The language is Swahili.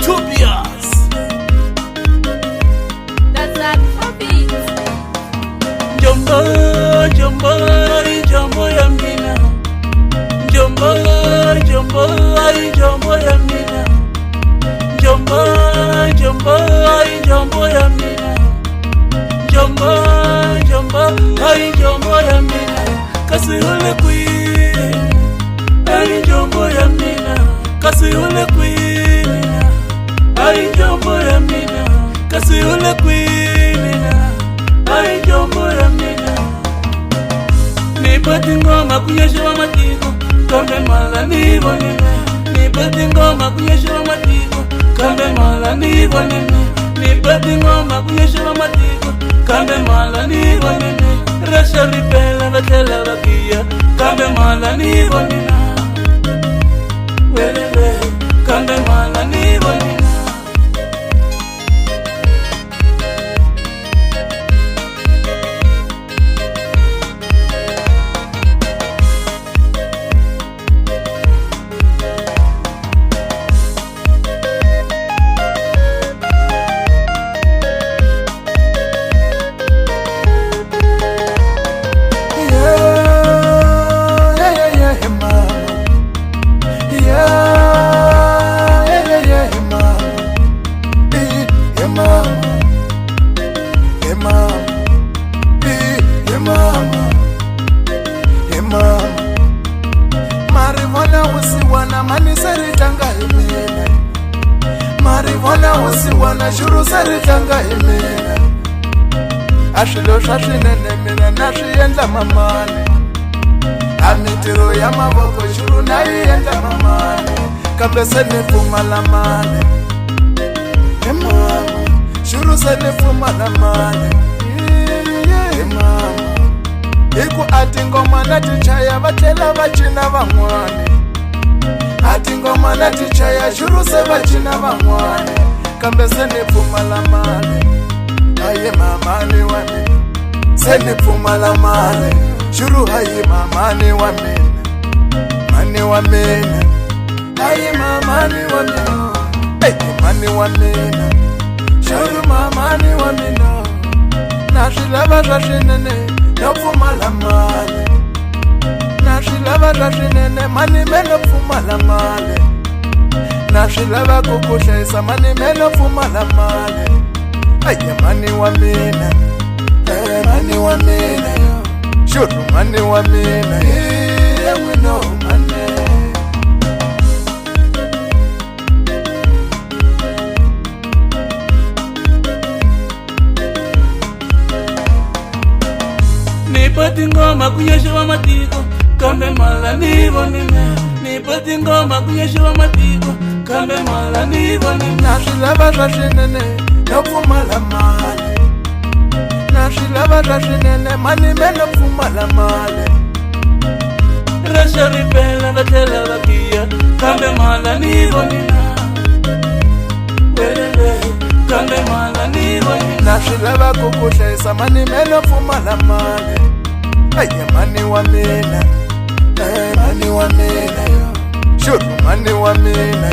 Tobias. That's that habit. Jombo, jombo, jombo ya mina. Jombo, jombo, jombo ya mina. Jombo, jombo, jombo ya mina. Jombo, jombo, jombo ya mina. Kasi ule queen, ay jombo ya mina. Kasi ule queen, ay jombo ya mina. Kasi ule queen, ay jombo ya mina. Nipati ngoma kunyesha wa matiko, kambe mala nivo nime. Nipati ngoma kunyesha wa matiko, kambe mala nivo nime. Nipati ngoma kunyesha wa matiko, kambe mala nivo nime. Rasha ripela vatela vakia, kambe mala nivo nina. Welele, kambe mala nivo nina. Marivona shuru saritanga imena. Ashilo shashinene mina nashienda mamani. Amitiro ya mavoko shuru naienda mamani. Kambe sene fuma la mane. Mama, shuru sene fuma la mane. Mama, iku ati ngoma natichaya vatela vachina vamwane. Ati ngoma natichaya shuru se vachina vamwane. Kambe sene fuma la mane. Aye mamani wame. Sene fuma la mane. Shuru haye mamani wame. Mani wame. Aye mamani wame. Aye mani wame. Shuru mamani wame. Nashilava rashinene. Nafuma la mane. Nashilava rashinene. Mani meno fuma la mane. Nashilava kukushaisa. Mani meno fuma la mane. Aye mani wamina. Mani wamina. Shuru mani wamina. We know mani. Nipati ngoma kunyesha wa matiko, kambe mala nivo nime. Nipati ngoma kunyesha wa matiko, kambe mala nivo nime. Nashilava rashinene. Nafuma la mane. Nashilava rashinene. Mani meno fuma la mane. Rasha ripela vatela vakia, kambe mala nivo nina. Welele, kambe mala nivo nina. Nashilava kukushaisa. Mani meno fuma la mane. Aye mani wamina. Mani wamina. Shuru mani wamina.